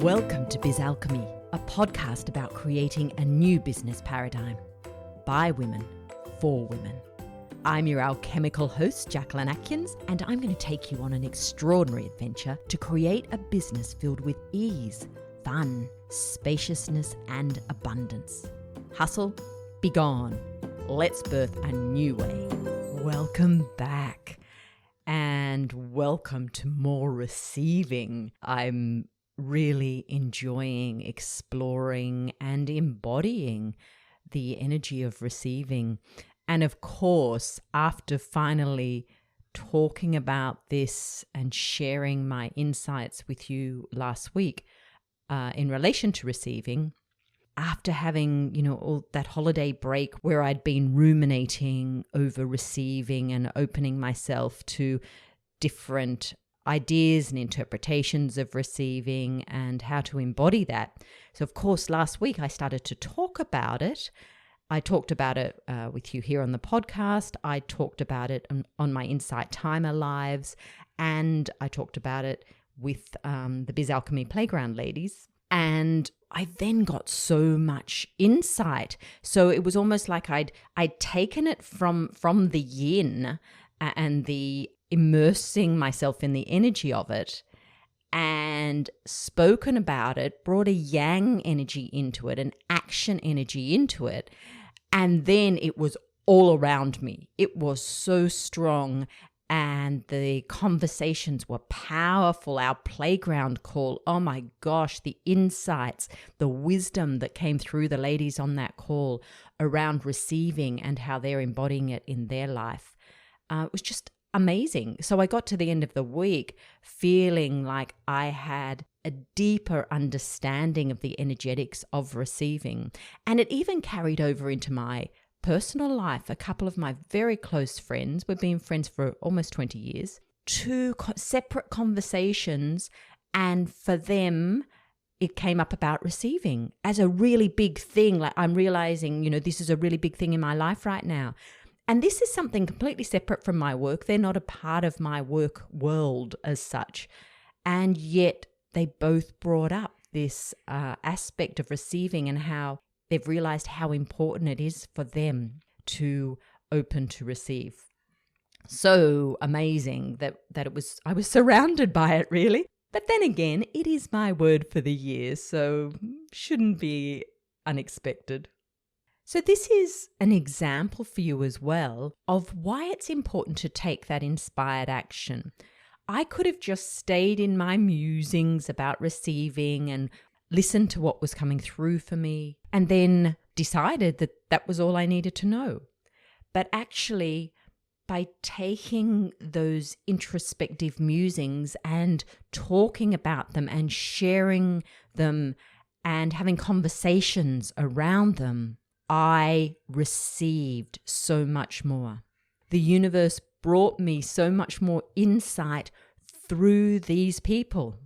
Welcome to Biz Alchemy, a podcast about creating a new business paradigm by women, for women. I'm your alchemical host, Jacquelyn, and I'm going to take you on an extraordinary adventure to create a business filled with ease, fun, spaciousness, and abundance. Hustle, be gone. Let's birth a new way. Welcome back, and welcome to more receiving. I'm really enjoying exploring and embodying the energy of receiving. And of course, after finally talking about this and sharing my insights with you last week in relation to receiving, after having, all that holiday break where I'd been ruminating over receiving and opening myself to different ideas and interpretations of receiving and how to embody that. So, of course, last week I started to talk about it. I talked about it with you here on the podcast. I talked about it on my Insight Timer lives, and I talked about it with the Biz Alchemy Playground ladies. And I then got so much insight. So it was almost like I'd taken it from the yin and the immersing myself in the energy of it and spoken about it, brought a yang energy into it, an action energy into it. And then it was all around me. It was so strong. And the conversations were powerful. Our playground call, oh my gosh, the insights, the wisdom that came through the ladies on that call around receiving and how they're embodying it in their life. It was just amazing. So I got to the end of the week feeling like I had a deeper understanding of the energetics of receiving. And it even carried over into my personal life. A couple of my very close friends, we've been friends for almost 20 years, two separate conversations. And for them, it came up about receiving as a really big thing. Like I'm realizing, this is a really big thing in my life right now. And this is something completely separate from my work. They're not a part of my work world as such. And yet they both brought up this aspect of receiving and how they've realized how important it is for them to open to receive. So amazing that I was surrounded by it, really. But then again, it is my word for the year, so shouldn't be unexpected. So this is an example for you as well of why it's important to take that inspired action. I could have just stayed in my musings about receiving and listened to what was coming through for me and then decided that that was all I needed to know. But actually, by taking those introspective musings and talking about them and sharing them and having conversations around them, I received so much more. The universe brought me so much more insight through these people,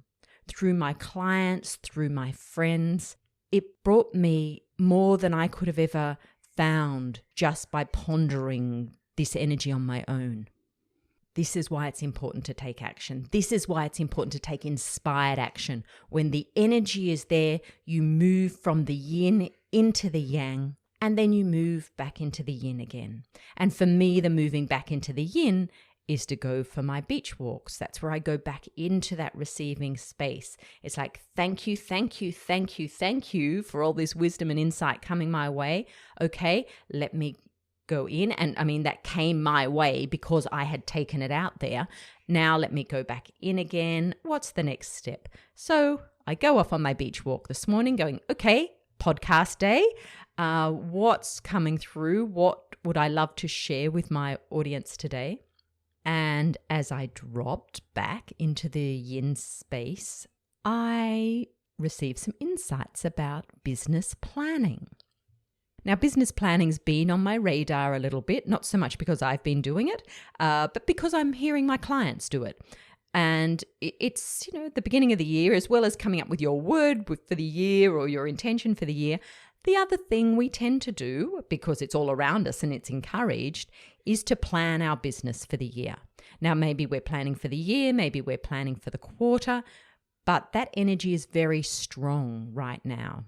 through my clients, through my friends. It brought me more than I could have ever found just by pondering this energy on my own. This is why it's important to take action. This is why it's important to take inspired action. When the energy is there, you move from the yin into the yang, and then you move back into the yin again. And for me, the moving back into the yin is to go for my beach walks. That's where I go back into that receiving space. It's like, thank you, thank you, thank you, thank you for all this wisdom and insight coming my way. Okay, let me go in. And that came my way because I had taken it out there. Now let me go back in again. What's the next step? So I go off on my beach walk this morning going, okay, podcast day. What's coming through? What would I love to share with my audience today? And as I dropped back into the yin space, I received some insights about business planning. Now, business planning's been on my radar a little bit, not so much because I've been doing it, but because I'm hearing my clients do it. And it's, the beginning of the year, as well as coming up with your word for the year or your intention for the year. The other thing we tend to do, because it's all around us and it's encouraged, is to plan our business for the year. Now, maybe we're planning for the year, maybe we're planning for the quarter, but that energy is very strong right now.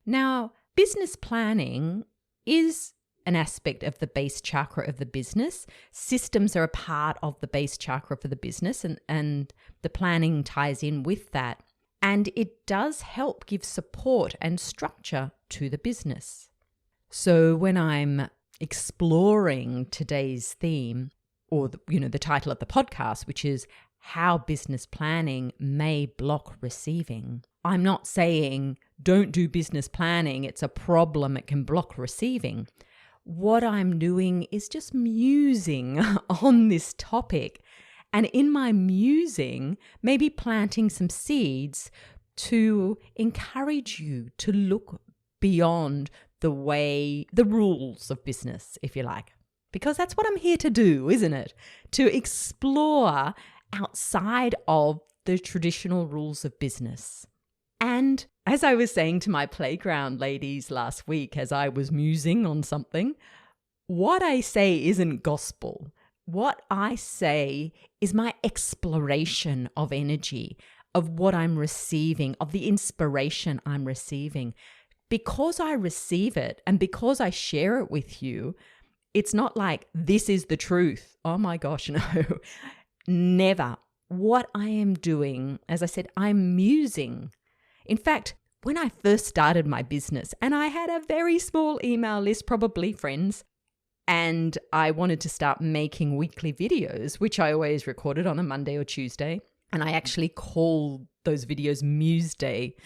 Now, business planning is an aspect of the base chakra of the business. Systems are a part of the base chakra for the business, and the planning ties in with that. And it does help give support and structure to the business. So when I'm exploring today's theme, or the title of the podcast, which is How Business Planning May Block Receiving, I'm not saying don't do business planning, it's a problem, it can block receiving. What I'm doing is just musing on this topic, and in my musing, maybe planting some seeds to encourage you to look beyond the rules of business, if you like. Because that's what I'm here to do, isn't it? To explore outside of the traditional rules of business. And as I was saying to my playground ladies last week, as I was musing on something, what I say isn't gospel. What I say is my exploration of energy, of what I'm receiving, of the inspiration I'm receiving. Because I receive it and because I share it with you, it's not like this is the truth. Oh my gosh, no, never. What I am doing, as I said, I'm musing. In fact, when I first started my business, and I had a very small email list, probably friends, and I wanted to start making weekly videos, which I always recorded on a Monday or Tuesday. And I actually called those videos Muse Day.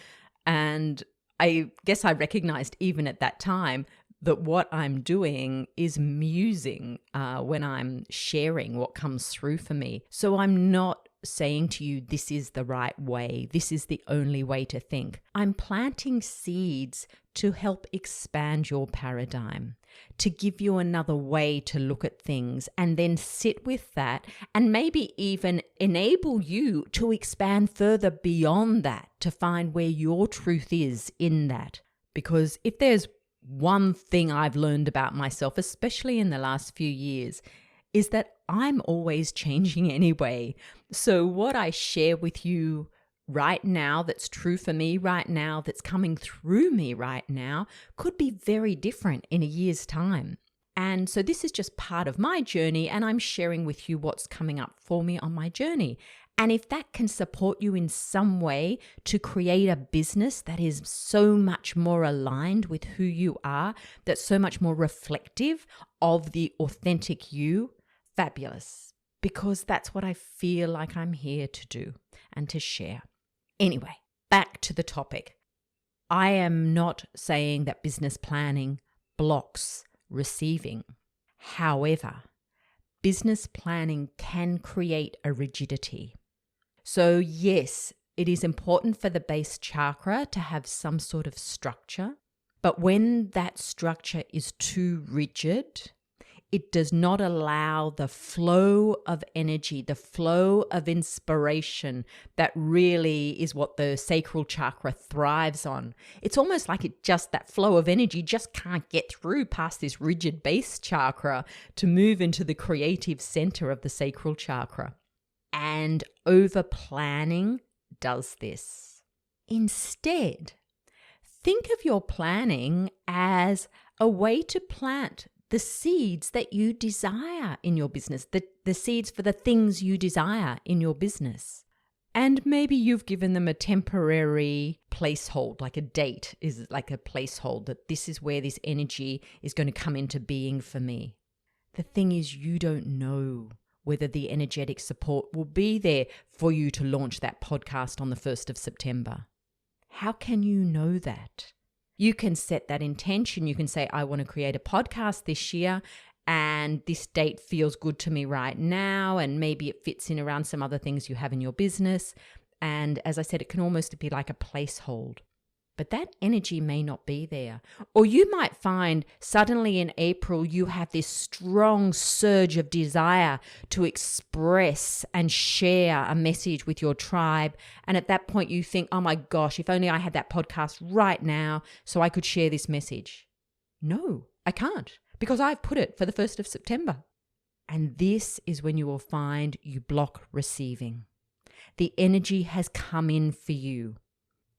And I guess I recognized even at that time that what I'm doing is musing when I'm sharing what comes through for me. So I'm not saying to you, this is the right way, this is the only way to think. I'm planting seeds to help expand your paradigm, to give you another way to look at things, and then sit with that and maybe even enable you to expand further beyond that, to find where your truth is in that. Because if there's one thing I've learned about myself, especially in the last few years, is that I'm always changing anyway. So what I share with you right now that's true for me right now, that's coming through me right now, could be very different in a year's time. And so this is just part of my journey, and I'm sharing with you what's coming up for me on my journey. And if that can support you in some way to create a business that is so much more aligned with who you are, that's so much more reflective of the authentic you, fabulous. Because that's what I feel like I'm here to do and to share. Anyway, back to the topic. I am not saying that business planning blocks receiving. However, business planning can create a rigidity. So yes, it is important for the base chakra to have some sort of structure, but when that structure is too rigid, it does not allow the flow of energy, the flow of inspiration that really is what the sacral chakra thrives on. It's almost like that flow of energy just can't get through past this rigid base chakra to move into the creative center of the sacral chakra. And over planning does this. Instead, think of your planning as a way to plant the seeds that you desire in your business, the seeds for the things you desire in your business. And maybe you've given them a temporary placehold, like a date is like a placehold, that this is where this energy is going to come into being for me. The thing is, you don't know whether the energetic support will be there for you to launch that podcast on the 1st of September. How can you know that? You can set that intention. You can say, I want to create a podcast this year, and this date feels good to me right now, and maybe it fits in around some other things you have in your business. And as I said, it can almost be like a placehold. But that energy may not be there. Or you might find suddenly in April you have this strong surge of desire to express and share a message with your tribe. And at that point you think, oh my gosh, if only I had that podcast right now so I could share this message. No, I can't, because I've put it for the 1st of September. And this is when you will find you block receiving. the energy has come in for you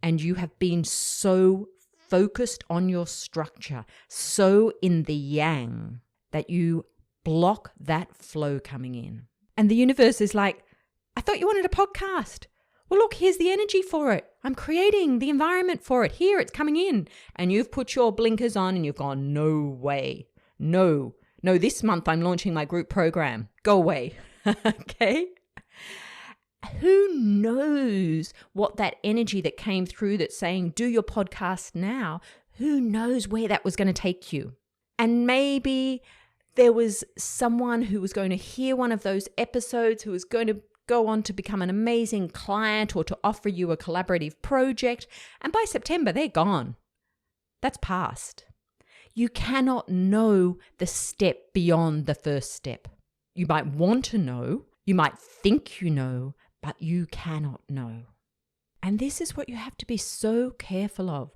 and you have been so focused on your structure, so in the yang, that you block that flow coming in. And the universe is like, I thought you wanted a podcast. Well, look, here's the energy for it. I'm creating the environment for it. Here, it's coming in. And you've put your blinkers on and you've gone, no way. No, this month I'm launching my group program. Go away. Okay? Who knows what that energy that came through that's saying, do your podcast now, who knows where that was going to take you? And maybe there was someone who was going to hear one of those episodes who was going to go on to become an amazing client or to offer you a collaborative project. And by September, they're gone. That's past. You cannot know the step beyond the first step. You might want to know, you might think you know, but you cannot know. And this is what you have to be so careful of.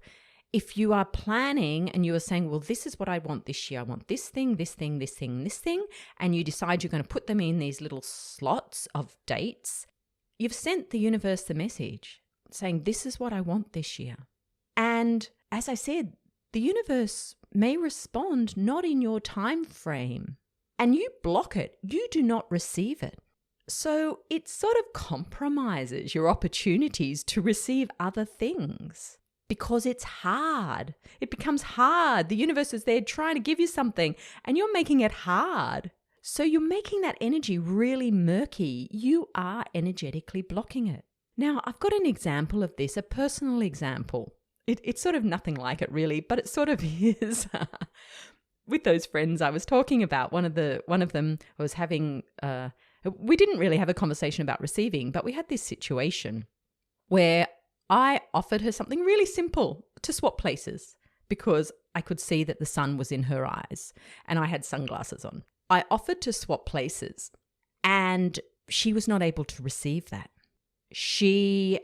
If you are planning and you are saying, well, this is what I want this year. I want this thing, this thing, this thing, this thing. And you decide you're going to put them in these little slots of dates. You've sent the universe the message saying, this is what I want this year. And as I said, the universe may respond not in your time frame. And you block it. You do not receive it. So it sort of compromises your opportunities to receive other things because it's hard. It becomes hard. The universe is there trying to give you something and you're making it hard. So you're making that energy really murky. You are energetically blocking it. Now, I've got an example of this, a personal example. It's sort of nothing like it really, but it sort of is. With those friends I was talking about, one of them was having... we didn't really have a conversation about receiving, but we had this situation where I offered her something really simple, to swap places, because I could see that the sun was in her eyes and I had sunglasses on. I offered to swap places and she was not able to receive that. She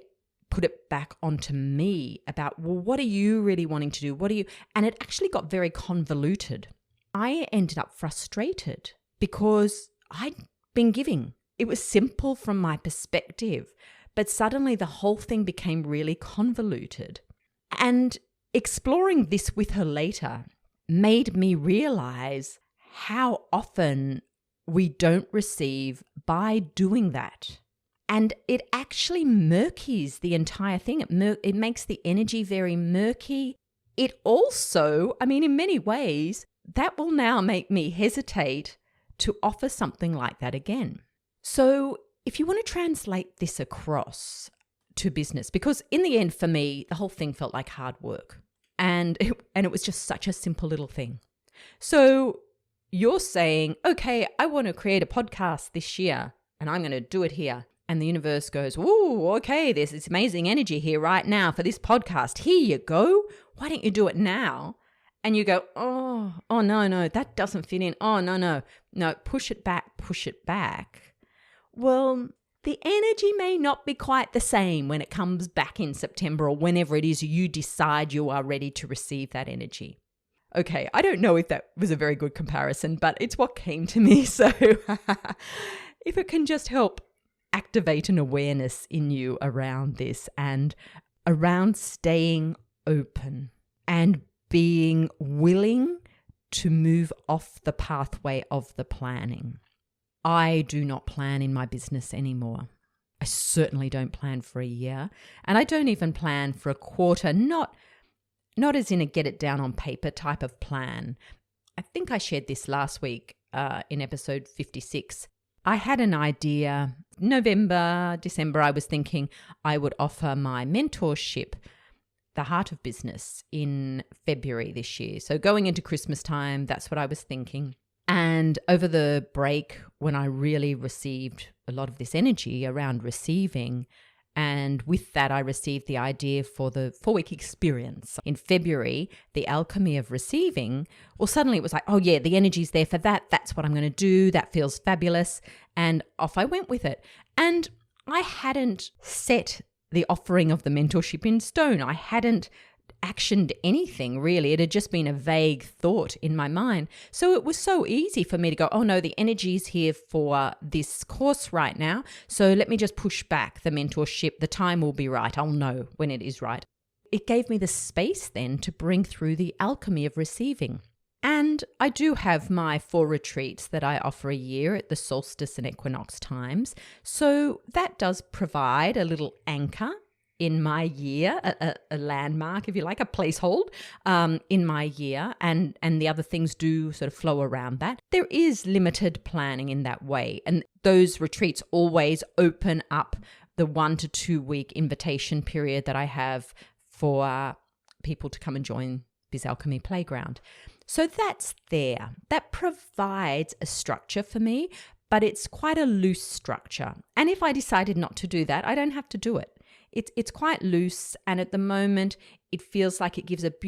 put it back onto me about, well, what are you really wanting to do? And it actually got very convoluted. I ended up frustrated because I'd been giving. It was simple from my perspective, but suddenly the whole thing became really convoluted. And exploring this with her later made me realize how often we don't receive by doing that. And it actually murkies the entire thing. It makes the energy very murky. It also, in many ways, that will now make me hesitate to offer something like that again. So if you want to translate this across to business, because in the end for me, the whole thing felt like hard work and it was just such a simple little thing. So you're saying, okay, I want to create a podcast this year and I'm going to do it here. And the universe goes, ooh, okay, there's this amazing energy here right now for this podcast. Here you go. Why don't you do it now? And you go, oh, no, that doesn't fit in. Oh, no, push it back. Well, the energy may not be quite the same when it comes back in September or whenever it is you decide you are ready to receive that energy. Okay, I don't know if that was a very good comparison, but it's what came to me. So if it can just help activate an awareness in you around this and around staying open and being willing to move off the pathway of the planning. I do not plan in my business anymore. I certainly don't plan for a year, and I don't even plan for a quarter, not as in a get it down on paper type of plan. I think I shared this last week in episode 56. I had an idea, November, December, I was thinking I would offer my mentorship, The Heart of Business, in February this year. So going into Christmas time, that's what I was thinking. And over the break, when I really received a lot of this energy around receiving, and with that, I received the idea for the 4-week experience in February, the Alchemy of Receiving. Well, suddenly it was like, oh yeah, the energy's there for that. That's what I'm going to do. That feels fabulous. And off I went with it. And I hadn't set the offering of the mentorship in stone. I hadn't actioned anything really. It had just been a vague thought in my mind. So it was so easy for me to go, oh no, the energy is here for this course right now. So let me just push back the mentorship. The time will be right. I'll know when it is right. It gave me the space then to bring through the alchemy of receiving. And I do have my 4 retreats that I offer a year at the solstice and equinox times. So that does provide a little anchor in my year, a landmark, if you like, a placehold in my year, and the other things do sort of flow around that. There is limited planning in that way, and those retreats always open up the 1 to 2 week invitation period that I have for people to come and join Biz Alchemy Playground. So that's there. That provides a structure for me, but it's quite a loose structure. And if I decided not to do that, I don't have to do it. It's quite loose, and at the moment it feels like it gives it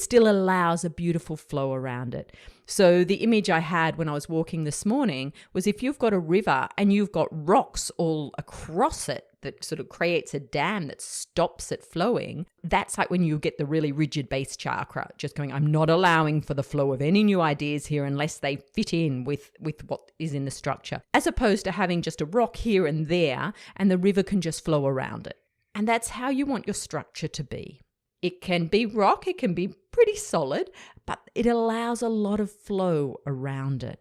still allows a beautiful flow around it. So the image I had when I was walking this morning was, if you've got a river and you've got rocks all across it that sort of creates a dam that stops it flowing, that's like when you get the really rigid base chakra, just going, I'm not allowing for the flow of any new ideas here unless they fit in with what is in the structure, as opposed to having just a rock here and there and the river can just flow around it. And that's how you want your structure to be. It can be rock, it can be pretty solid, but it allows a lot of flow around it.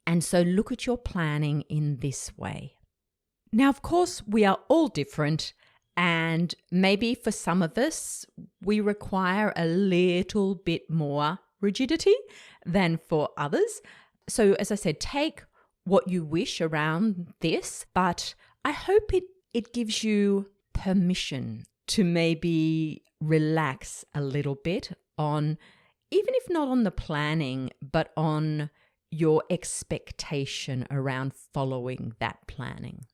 And so look at your planning in this way. Now, of course, we are all different, and maybe for some of us, we require a little bit more rigidity than for others. So as I said, take what you wish around this, but I hope it gives you permission to maybe relax a little bit on, even if not on the planning, but on your expectation around following that planning.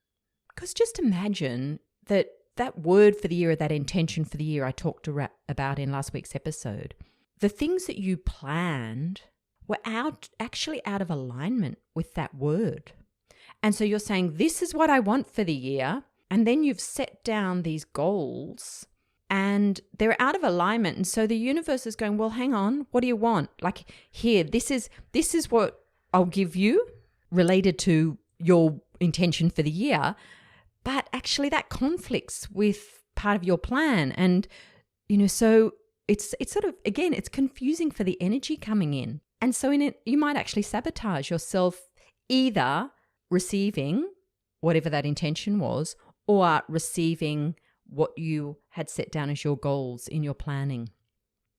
Because just imagine that word for the year, or that intention for the year I talked about in last week's episode, the things that you planned were actually out of alignment with that word. And so you're saying, this is what I want for the year. And then you've set down these goals and they're out of alignment. And so the universe is going, well, hang on, what do you want? Like, here, this is what I'll give you related to your intention for the year. But actually that conflicts with part of your plan. And, so it's sort of, again, it's confusing for the energy coming in. And so in it, you might actually sabotage yourself, either receiving whatever that intention was, or receiving what you had set down as your goals in your planning.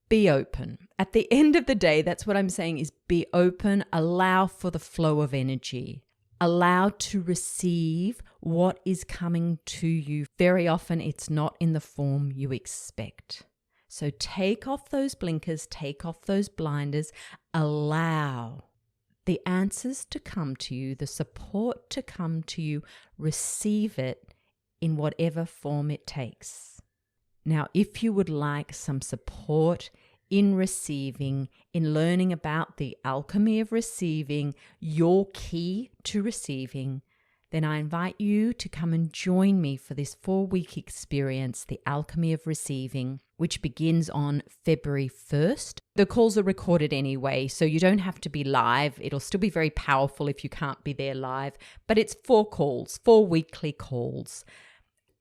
Be open. At the end of the day, that's what I'm saying, is be open, allow for the flow of energy, allow to receive what is coming to you. Very often it's not in the form you expect. So take off those blinkers, take off those blinders, allow the answers to come to you, the support to come to you, receive it in whatever form it takes. Now, if you would like some support in receiving, in learning about the alchemy of receiving, your key to receiving, then I invite you to come and join me for this 4-week experience, the Alchemy of Receiving, which begins on February 1st. The calls are recorded anyway, so you don't have to be live. It'll still be very powerful if you can't be there live, but it's 4 calls, 4 weekly calls.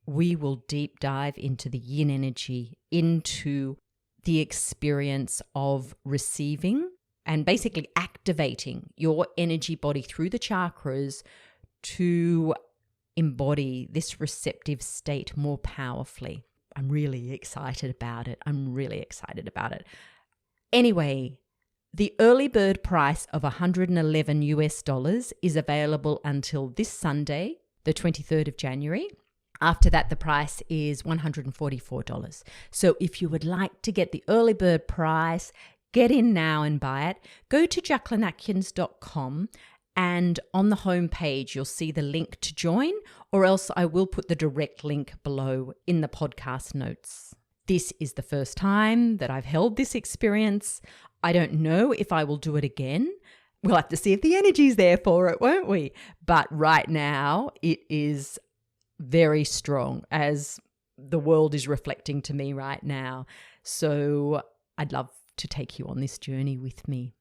We will deep dive into the yin energy, into the experience of receiving and basically activating your energy body through the chakras to embody this receptive state more powerfully. I'm really excited about it. Anyway, the early bird price of $111 is available until this Sunday, the 23rd of January. After that, the price is $144. So if you would like to get the early bird price, get in now and buy it. Go to jacquelynatkins.com, and on the homepage, you'll see the link to join, or else I will put the direct link below in the podcast notes. This is the first time that I've held this experience. I don't know if I will do it again. We'll have to see if the energy's there for it, won't we? But right now, it is very strong, as the world is reflecting to me right now. So I'd love to take you on this journey with me.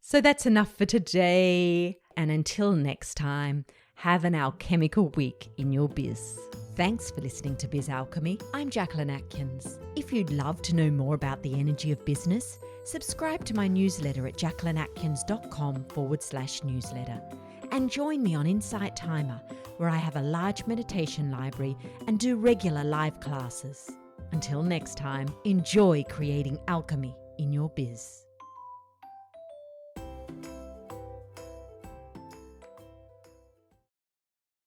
So that's enough for today. And until next time, have an alchemical week in your biz. Thanks for listening to Biz Alchemy. I'm Jacquelyn Atkins. If you'd love to know more about the energy of business, subscribe to my newsletter at jacquelynatkins.com/newsletter. And join me on Insight Timer, where I have a large meditation library and do regular live classes. Until next time, enjoy creating alchemy in your biz.